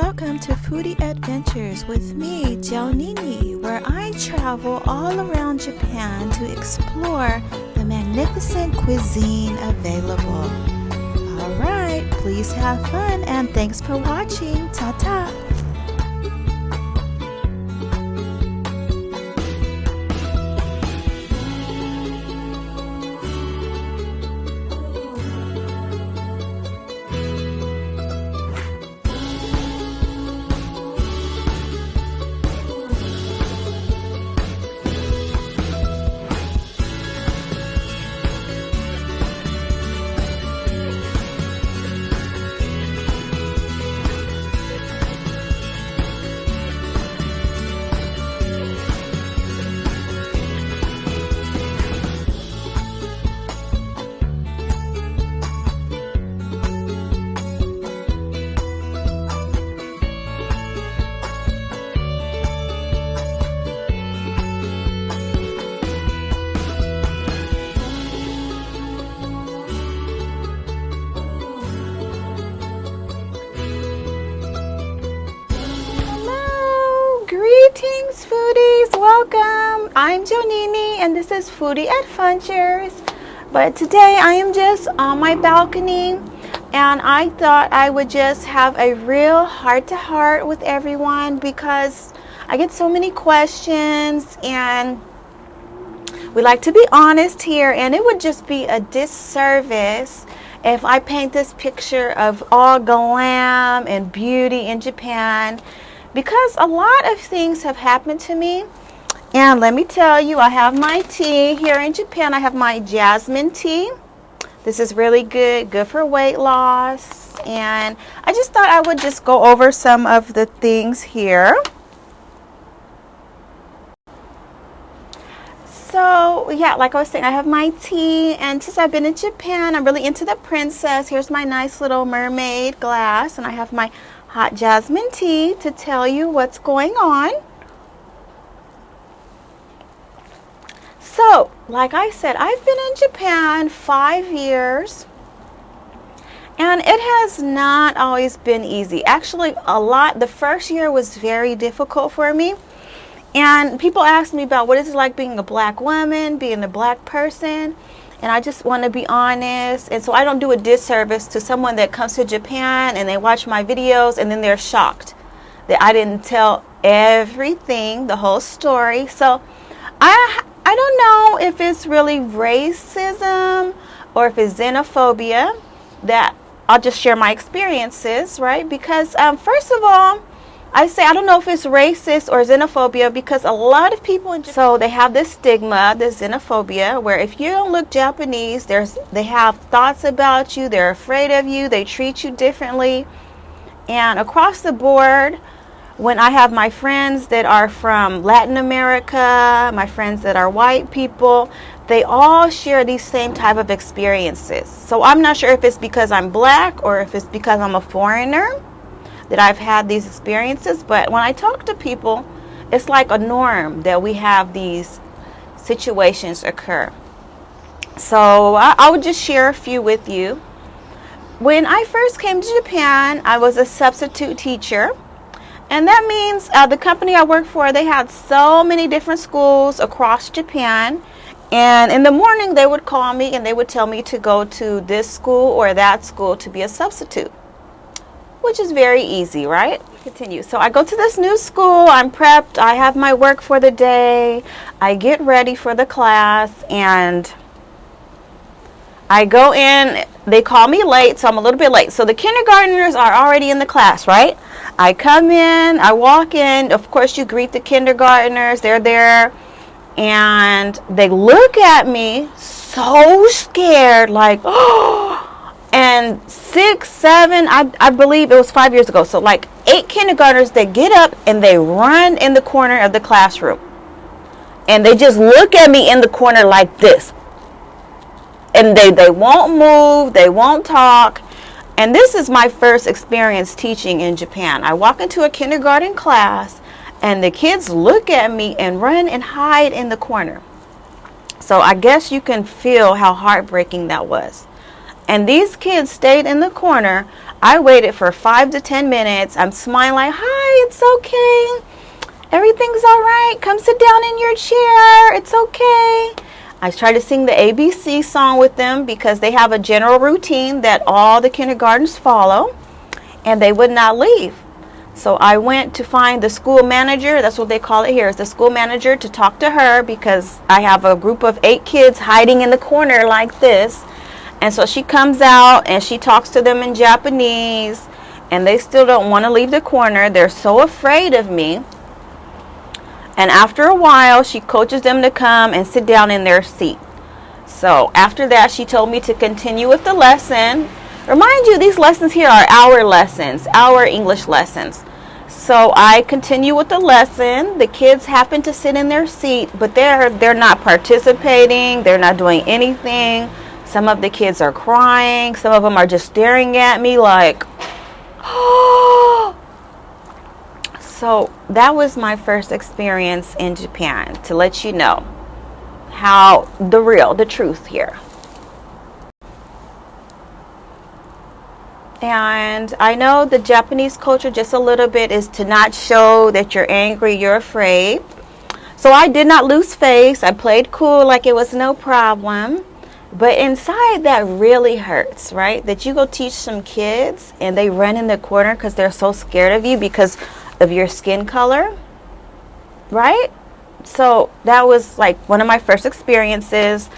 welcome to Foodie Adventures with me, Nini, where I travel all around Japan to explore the magnificent cuisine available. Alright, please have fun and thanks for watching. Ta-ta! Greetings foodies, welcome. I'm Nini and this is Foodie Adventures. But today I am just on my balcony and I thought I would just have a real heart-to-heart with everyone because I get so many questions and we like to be honest here, and it would just be a disservice if I paint this picture of all glam and beauty in Japan, because a lot of things have happened to me. And let me tell you, I have my tea here in Japan. I have my jasmine tea. This is really good for weight loss. And I just thought I would just go over some of the things here. So yeah, like I was saying, I have my tea, and since I've been in Japan, I'm really into the princess. Here's my nice little mermaid glass, and I have my hot jasmine tea to tell you what's going on. So, like I said, I've been in Japan 5 years, and it has not always been easy. Actually, the first year was very difficult for me. And people ask me about what it's like being a black woman, being a black person. And I just want to be honest. And so I don't do a disservice to someone that comes to Japan and they watch my videos and then they're shocked that I didn't tell everything, the whole story. So I don't know if it's really racism or if it's xenophobia that I'll just share my experiences, right? Because first of all, I don't know if it's racist or xenophobia, because a lot of people in Japan, so they have this stigma, this xenophobia, where if you don't look Japanese, they have thoughts about you, they're afraid of you, they treat you differently. And across the board, when I have my friends that are from Latin America, my friends that are white people, they all share these same type of experiences. So I'm not sure if it's because I'm black or if it's because I'm a foreigner that I've had these experiences, but when I talk to people, it's like a norm that we have these situations occur. So I would just share a few with you. When I first came to Japan, I was a substitute teacher, and that means the company I worked for, they had so many different schools across Japan, and in the morning they would call me and they would tell me to go to this school or that school to be a substitute, which is very easy, right? Continue. So I go to this new school, I'm prepped, I have my work for the day, I get ready for the class, and I go in, they call me late, so I'm a little bit late. So the kindergartners are already in the class, right? I come in, I walk in, of course you greet the kindergartners, they're there, and they look at me so scared, like, oh, and 6, 7, I believe it was 5 years ago, so like 8 kindergartners, they get up and they run in the corner of the classroom, and they just look at me in the corner like this, and they won't move, they won't talk. And this is my first experience teaching in Japan. I walk into a kindergarten class and the kids look at me and run and hide in the corner. So I guess you can feel how heartbreaking that was. And these kids stayed in the corner I waited for 5 to 10 minutes. I'm smiling like, hi, it's okay. Everything's all right. Come sit down in your chair. It's okay. I tried to sing the ABC song with them because they have a general routine that all the kindergartens follow, and they would not leave. So I went to find the school manager. That's what they call it here, is the school manager, to talk to her because I have a group of 8 kids hiding in the corner like this. And so she comes out and she talks to them in Japanese, and they still don't want to leave the corner. They're so afraid of me. And after a while, she coaches them to come and sit down in their seat. So after that, she told me to continue with the lesson. Remind you, these lessons here are our lessons, our English lessons. So I continue with the lesson. The kids happen to sit in their seat, but they're not participating. They're not doing anything. Some of the kids are crying. Some of them are just staring at me like, oh. So that was my first experience in Japan, to let you know how the truth here. And I know the Japanese culture just a little bit is to not show that you're angry, you're afraid. So I did not lose face. I played cool like it was no problem. But inside, that really hurts, right? That you go teach some kids and they run in the corner because they're so scared of you because of your skin color, right? So that was like one of my first experiences.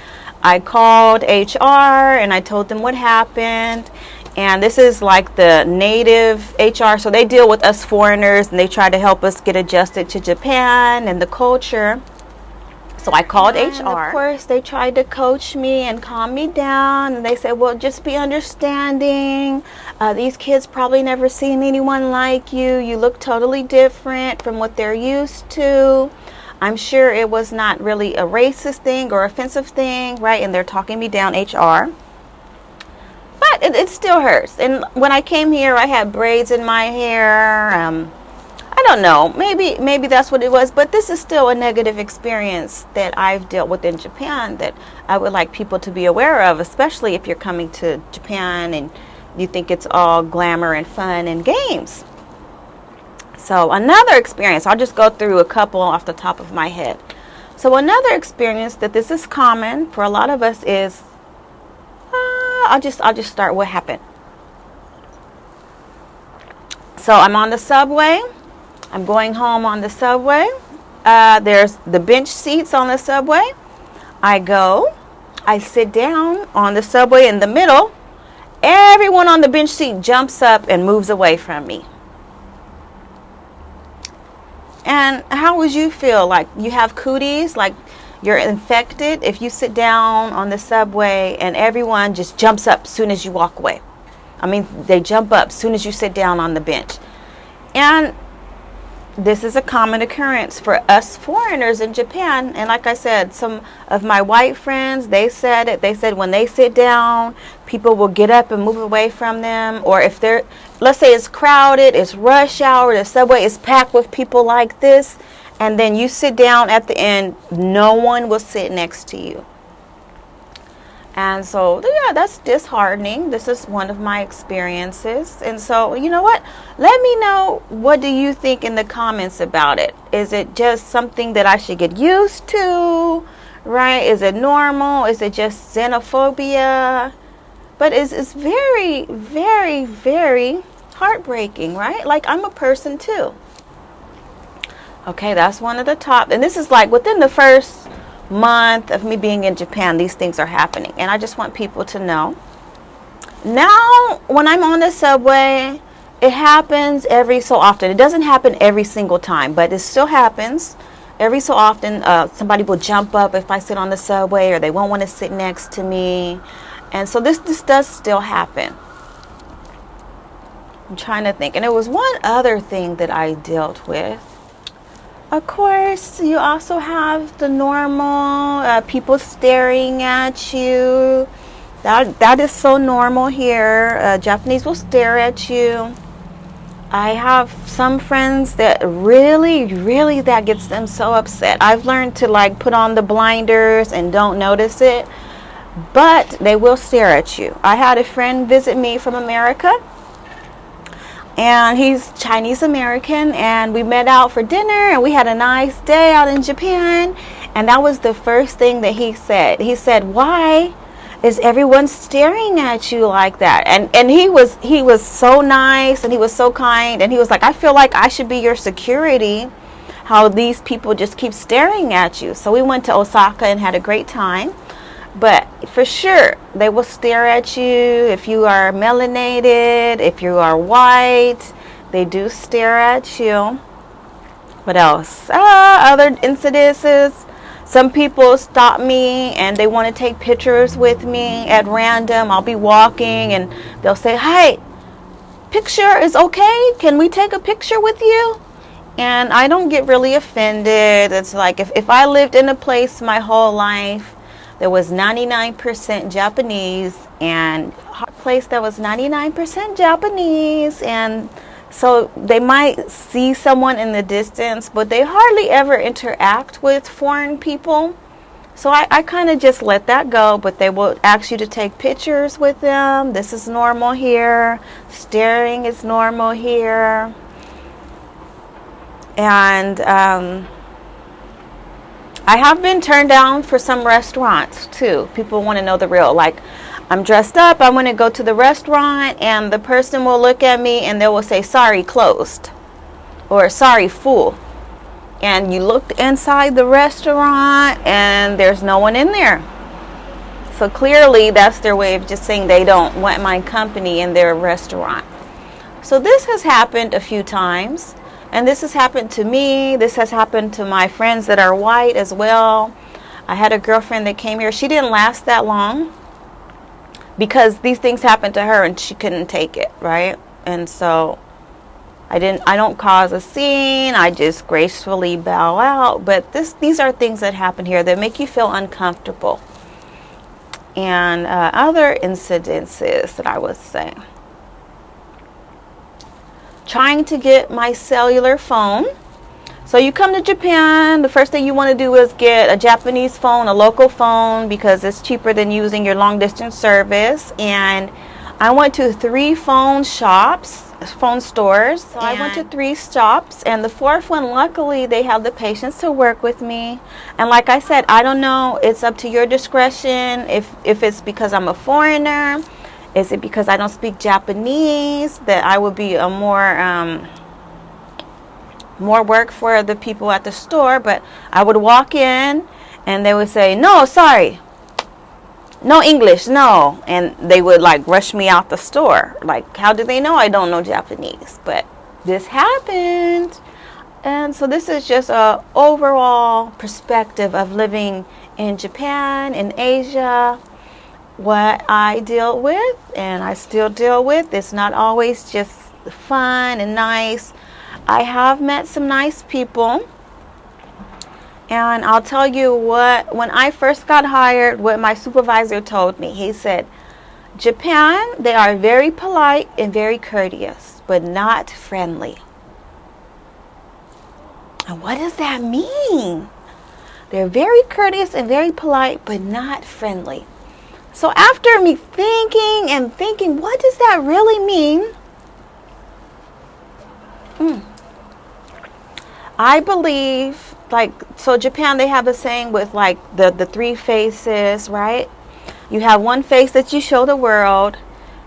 I called HR and I told them what happened. And this is like the native HR, so they deal with us foreigners and they try to help us get adjusted to Japan and the culture. So I called HR. Of course, they tried to coach me and calm me down. And they said, well, just be understanding. These kids probably never seen anyone like you. You look totally different from what they're used to. I'm sure it was not really a racist thing or offensive thing, right? And they're talking me down, HR. But it still hurts. And when I came here, I had braids in my hair. I don't know, maybe that's what it was, but this is still a negative experience that I've dealt with in Japan that I would like people to be aware of, especially if you're coming to Japan and you think it's all glamour and fun and games. So another experience, I'll just go through a couple off the top of my head. So another experience that this is common for a lot of us is, I'll just start what happened. So I'm on the subway. I'm going home on the subway. There's the bench seats on the subway. I sit down on the subway in the middle. Everyone on the bench seat jumps up and moves away from me. And how would you feel? Like you have cooties, like you're infected if you sit down on the subway and everyone just jumps up as soon as you walk away. I mean, they jump up as soon as you sit down on the bench. And this is a common occurrence for us foreigners in Japan. And like I said, some of my white friends, they said it. They said when they sit down, people will get up and move away from them. Or if they're, let's say it's crowded, it's rush hour, the subway is packed with people like this, and then you sit down at the end, no one will sit next to you. And so, yeah, that's disheartening. This is one of my experiences. And so, you know what? Let me know, what do you think in the comments about it? Is it just something that I should get used to, right? Is it normal? Is it just xenophobia? But it's very, very, very heartbreaking, right? Like, I'm a person too. Okay, that's one of the top. And this is like within the first month of me being in Japan, these things are happening, and I just want people to know. Now when I'm on the subway, it happens every so often. It doesn't happen every single time, but it still happens every so often. Somebody will jump up if I sit on the subway, or they won't want to sit next to me. And so this does still happen. I'm trying to think, and there was one other thing that I dealt with. Of course, you also have the normal people staring at you. That is so normal here. Japanese will stare at you. I have some friends that really that gets them so upset. I've learned to like put on the blinders and don't notice it, but they will stare at you. I had a friend visit me from America, and he's Chinese American, and we met out for dinner and we had a nice day out in Japan. And that was the first thing that he said. He said, "Why is everyone staring at you like that?" And he was so nice, and he was so kind, and he was like, "I feel like I should be your security, how these people just keep staring at you." So we went to Osaka and had a great time. But for sure, they will stare at you if you are melanated, if you are white. They do stare at you. What else? Other incidences. Some people stop me and they want to take pictures with me at random. I'll be walking and they'll say, "Hi, picture is okay? Can we take a picture with you?" And I don't get really offended. It's like if I lived in a place my whole life that was 99% Japanese, and a place that was 99% Japanese, and so they might see someone in the distance, but they hardly ever interact with foreign people. So I kind of just let that go, but they will ask you to take pictures with them. This is normal here. Staring is normal here. And I have been turned down for some restaurants too. People want to know the real. Like, I'm dressed up, I want to go to the restaurant, and the person will look at me and they will say, "Sorry, closed," or "Sorry, full." And you looked inside the restaurant and there's no one in there. So clearly that's their way of just saying they don't want my company in their restaurant. So this has happened a few times. And this has happened to me. This has happened to my friends that are white as well. I had a girlfriend that came here. She didn't last that long because these things happened to her and she couldn't take it, right? And so I don't cause a scene. I just gracefully bow out. But these are things that happen here that make you feel uncomfortable. And other incidences that I would say. Trying to get my cellular phone. So you come to Japan, the first thing you want to do is get a Japanese phone, a local phone, because it's cheaper than using your long distance service. And I went to 3 phone stores. So I went to 3 shops, and the 4th one, luckily, they have the patience to work with me. And like I said, I don't know, it's up to your discretion if it's because I'm a foreigner. Is it because I don't speak Japanese that I would be a more work for the people at the store? But I would walk in and they would say, "No, sorry, no English, no," and they would like rush me out the store. Like, how do they know I don't know Japanese? But this happened. And so this is just a overall perspective of living in Japan, in Asia. What I deal with and I still deal with. It's not always just fun and nice. I have met some nice people, and I'll tell you what, when I first got hired, what my supervisor told me. He said, "Japan, they are very polite and very courteous, but not friendly." And what does that mean? They're very courteous and very polite, but not friendly. So after me thinking, what does that really mean? I believe, like, so Japan, they have a saying with like the 3 faces, right? You have one face that you show the world,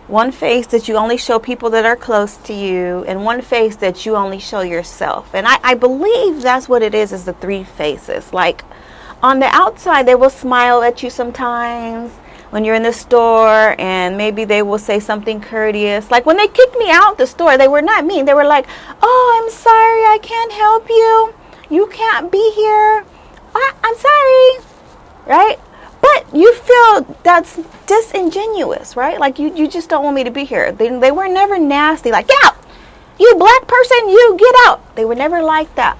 one face that you only show people that are close to you, and one face that you only show yourself. And I believe that's what it is the 3 faces. Like, on the outside, they will smile at you sometimes when you're in the store, and maybe they will say something courteous. Like when they kicked me out the store, they were not mean. They were like, "Oh, I'm sorry, I can't help you. You can't be here. I'm sorry," right? But you feel that's disingenuous, right? Like you just don't want me to be here. They were never nasty, like, "Get out! You black person, you get out." They were never like that.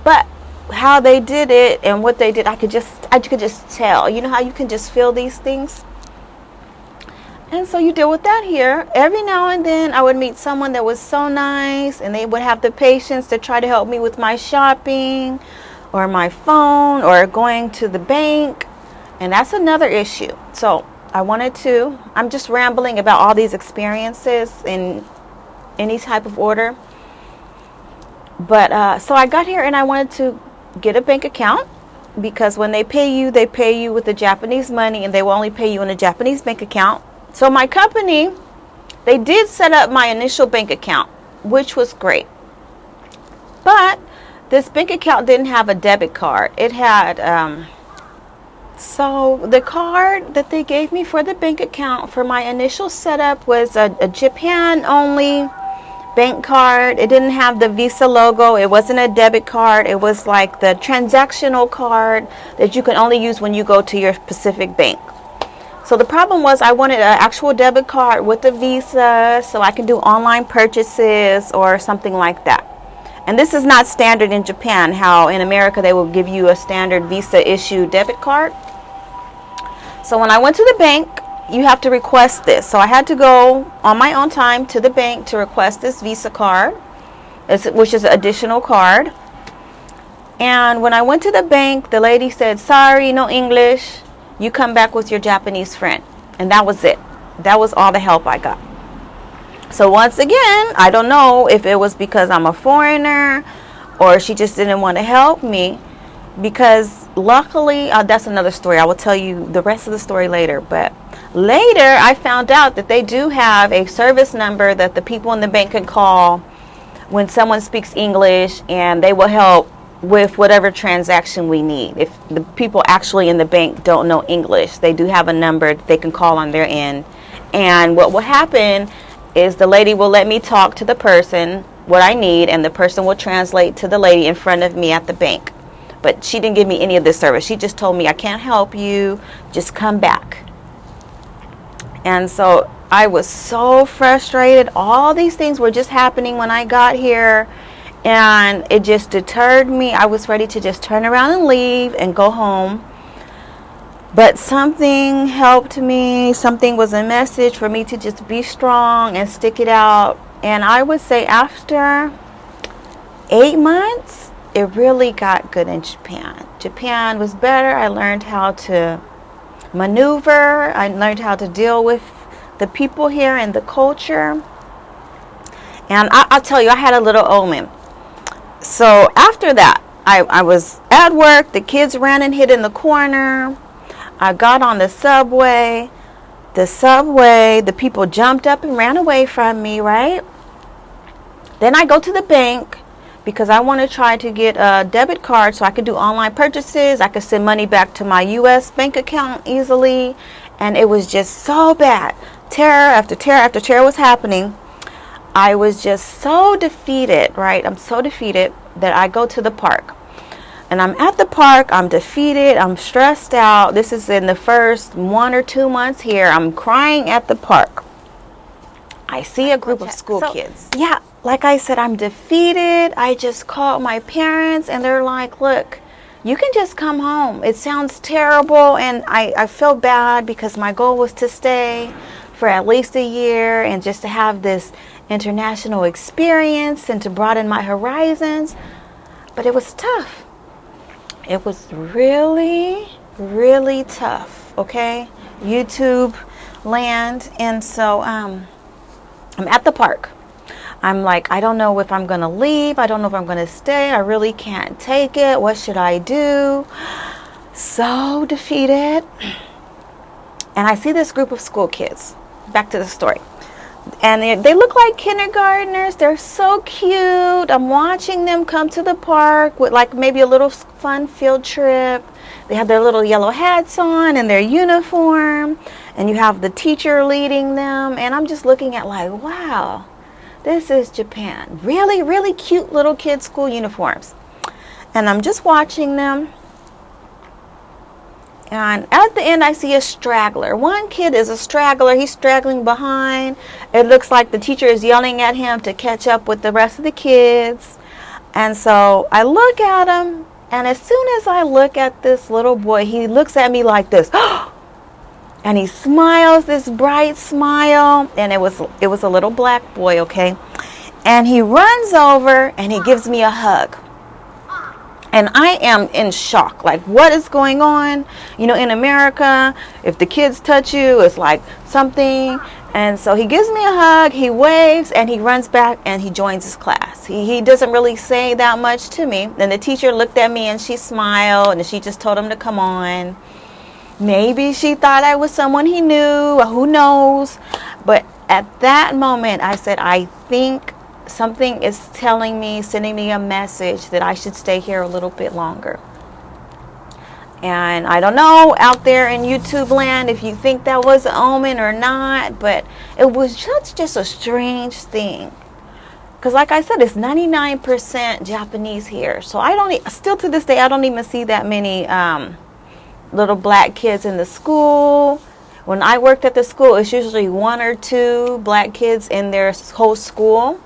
But how they did it and what they did, I could just tell. You know how you can just feel these things? And so you deal with that here. Every now and then I would meet someone that was so nice, and they would have the patience to try to help me with my shopping or my phone or going to the bank. And that's another issue. So I'm just rambling about all these experiences, and any type of order. But so I got here and I wanted to get a bank account, because when they pay you with the Japanese money, and they will only pay you in a Japanese bank account. So my company, they did set up my initial bank account, which was great. But this bank account didn't have a debit card. It had, so the card that they gave me for the bank account for my initial setup was a Japan only bank card. It didn't have the Visa logo. It wasn't a debit card. It was like the transactional card that you can only use when you go to your specific bank. So the problem was, I wanted an actual debit card with a Visa so I can do online purchases or something like that. And this is not standard in Japan, how in America they will give you a standard Visa issued debit card. So when I went to the bank, you have to request this. So I had to go on my own time to the bank to request this Visa card, which is an additional card. And when I went to the bank, the lady said, sorry, no English. You come back with your Japanese friend. And that was it. That was all the help I got. So once again, I don't know if it was because I'm a foreigner or she just didn't want to help me, because luckily, that's another story. I will tell you the rest of the story later. But later, I found out that they do have a service number that the people in the bank can call when someone speaks English, and they will help with whatever transaction we need. If the people actually in the bank don't know English, they do have a number they can call on their end. And what will happen is the lady will let me talk to the person what I need, and the person will translate to the lady in front of me at the bank. But she didn't give me any of this service. She just told me, I can't help you, just come back. And so I was so frustrated. All these things were just happening when I got here, and it just deterred me. I was ready to just turn around and leave and go home. But something helped me. Something was a message for me to just be strong and stick it out. And I would say after 8 months, it really got good in Japan. Japan was better. I learned how to maneuver. I learned how to deal with the people here and the culture. And I'll tell you, I had a little omen. So after that, I was at work. The kids ran and hid in the corner. I got on the subway. The people jumped up and ran away from me, right? Then I go to the bank because I want to try to get a debit card so I could do online purchases. I could send money back to my U.S. bank account easily. And it was just so bad. Terror after terror after terror was happening. I was just so defeated, right? I'm so defeated that I go to the park. And I'm at the park, I'm defeated, I'm stressed out. This is in the first 1 or 2 months here. I'm crying at the park. I see a group of school kids. Yeah, like I said, I'm defeated. I just called my parents and they're like, look, you can just come home. It sounds terrible, and I feel bad because my goal was to stay for at least a year and just to have this international experience and to broaden my horizons. But it was tough. It was really, really tough, okay? YouTube land. And so I'm at the park. I'm like, I don't know if I'm going to leave. I don't know if I'm going to stay. I really can't take it. What should I do? So defeated. And I see this group of school kids. Back to the story. And they look like kindergartners. They're so cute. I'm watching them come to the park with like maybe a little fun field trip. They have their little yellow hats on and their uniform. And you have the teacher leading them. And I'm just looking at like, wow, this is Japan. Really, really cute little kids' school uniforms. And I'm just watching them. And at the end, I see a straggler. One kid is a straggler. He's straggling behind. It looks like the teacher is yelling at him to catch up with the rest of the kids. And so I look at him, and as soon as I look at this little boy, he looks at me like this. And he smiles, this bright smile. And it was a little black boy, okay? And he runs over, and he gives me a hug. And I am in shock. Like, what is going on? You know, in America, if the kids touch you, it's like something. And so he gives me a hug, he waves, and he runs back and he joins his class. He doesn't really say that much to me. And the teacher looked at me and she smiled and she just told him to come on. Maybe she thought I was someone he knew, who knows. But at that moment, I said, I think something is telling me, sending me a message that I should stay here a little bit longer. And I don't know out there in YouTube land if you think that was an omen or not, but it was just a strange thing. Because like I said, it's 99% Japanese here. So still to this day, I don't even see that many little black kids in the school. When I worked at the school, it's usually 1 or 2 black kids in their whole school.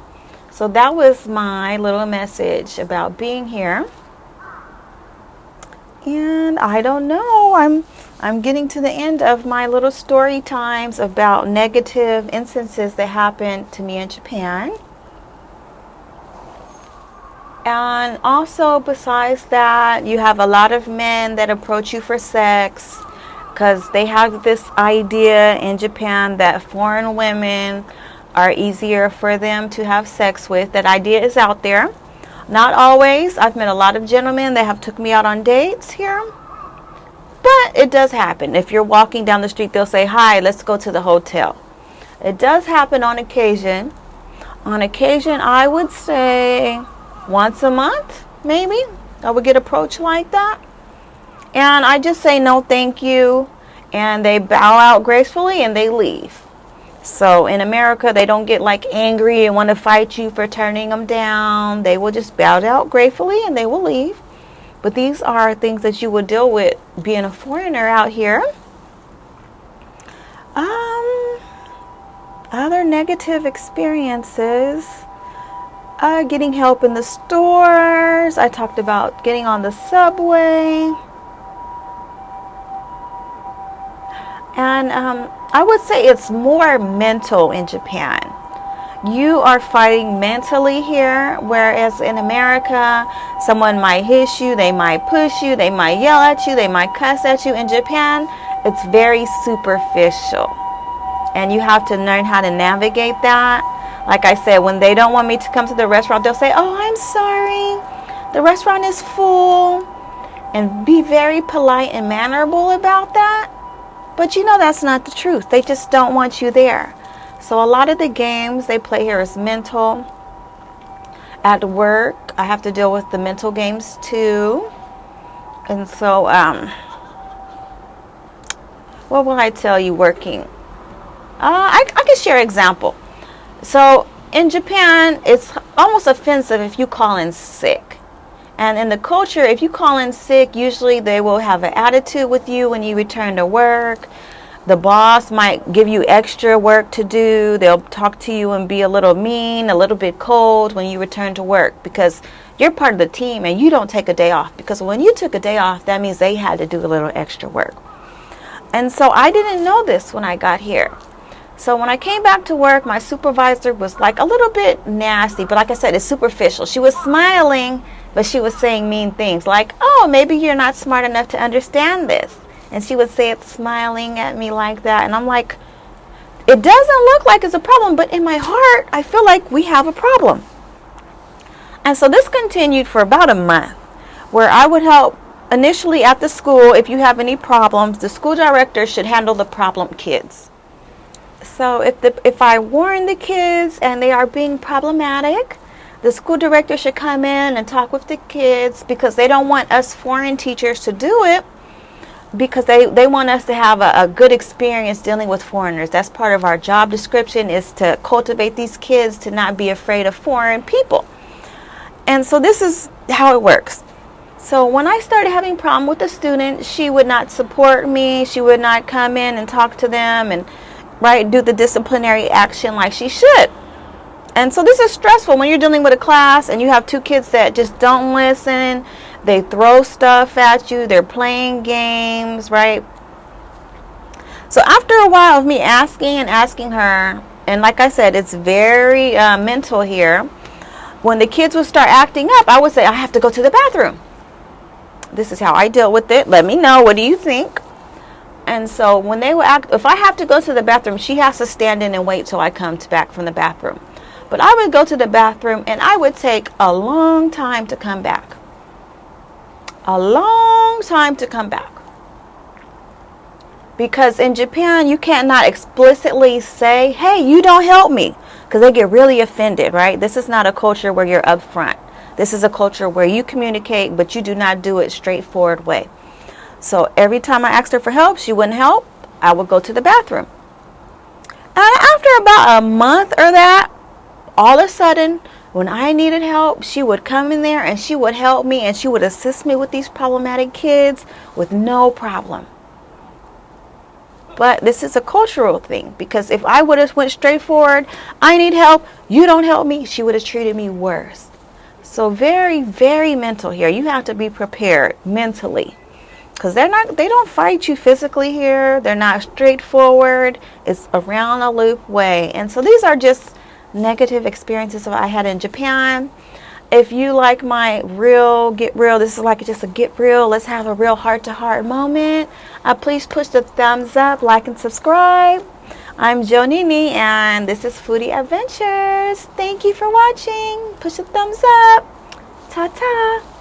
So that was my little message about being here. And I don't know, I'm getting to the end of my little story times about negative instances that happened to me in Japan. And also, besides that, you have a lot of men that approach you for sex because they have this idea in Japan that foreign women are easier for them to have sex with. That idea is out there. Not always. I've met a lot of gentlemen that have took me out on dates here. But it does happen. If you're walking down the street, they'll say, hi, let's go to the hotel. It does happen on occasion. On occasion, I would say once a month, maybe, I would get approached like that. And I just say no, thank you. And they bow out gracefully and they leave. So in America, they don't get like angry and want to fight you for turning them down. They will just bow out gratefully and they will leave. But these are things that you will deal with being a foreigner out here. Other negative experiences. Getting help in the stores. I talked about getting on the subway. And I would say it's more mental in Japan. You are fighting mentally here, whereas in America, someone might hit you, they might push you, they might yell at you, they might cuss at you. In Japan, it's very superficial. And you have to learn how to navigate that. Like I said, when they don't want me to come to the restaurant, they'll say, oh, I'm sorry, the restaurant is full. And be very polite and mannerable about that. But you know that's not the truth. They just don't want you there. So a lot of the games they play here is mental. At work, I have to deal with the mental games too. And so, what will I tell you working? I can share an example. So in Japan, it's almost offensive if you call in sick. And in the culture, if you call in sick, usually they will have an attitude with you when you return to work. The boss might give you extra work to do. They'll talk to you and be a little mean, a little bit cold when you return to work because you're part of the team and you don't take a day off. Because when you took a day off, that means they had to do a little extra work. And so I didn't know this when I got here. So when I came back to work, my supervisor was like a little bit nasty. But like I said, it's superficial. She was smiling, but she was saying mean things like, oh, maybe you're not smart enough to understand this. And she would say it smiling at me like that. And I'm like, it doesn't look like it's a problem, but in my heart, I feel like we have a problem. And so this continued for about a month, where I would help initially at the school. If you have any problems, the school director should handle the problem kids. So if I warn the kids and they are being problematic, the school director should come in and talk with the kids because they don't want us foreign teachers to do it because they want us to have a good experience dealing with foreigners. That's part of our job description, is to cultivate these kids to not be afraid of foreign people. And so this is how it works. So when I started having problem with a student, she would not support me. She would not come in and talk to them and do the disciplinary action like she should. And so this is stressful when you're dealing with a class and you have 2 kids that just don't listen. They throw stuff at you. They're playing games, right? So after a while of me asking her, and like I said, it's very mental here. When the kids would start acting up, I would say, I have to go to the bathroom. This is how I deal with it. Let me know. What do you think? And so when they would act, if I have to go to the bathroom, she has to stand in and wait till I come back from the bathroom. But I would go to the bathroom and I would take a long time to come back. A long time to come back. Because in Japan, you cannot explicitly say, hey, you don't help me. Because they get really offended, right? This is not a culture where you're upfront. This is a culture where you communicate, but you do not do it straightforward way. So every time I asked her for help, she wouldn't help. I would go to the bathroom. And after about a month or that, all of a sudden, when I needed help, she would come in there and she would help me and she would assist me with these problematic kids with no problem. But this is a cultural thing, because if I would have went straight forward, I need help, you don't help me, she would have treated me worse. So very, very mental here. You have to be prepared mentally. Because they don't fight you physically here. They're not straightforward. It's a round a loop way. And so these are just negative experiences that I had in Japan. If you like my get real, this is like just a get real, let's have a real heart-to-heart moment. Please push the thumbs up, like, and subscribe. I'm Jonini, and this is Foodie Adventures. Thank you for watching. Push the thumbs up. Ta-ta.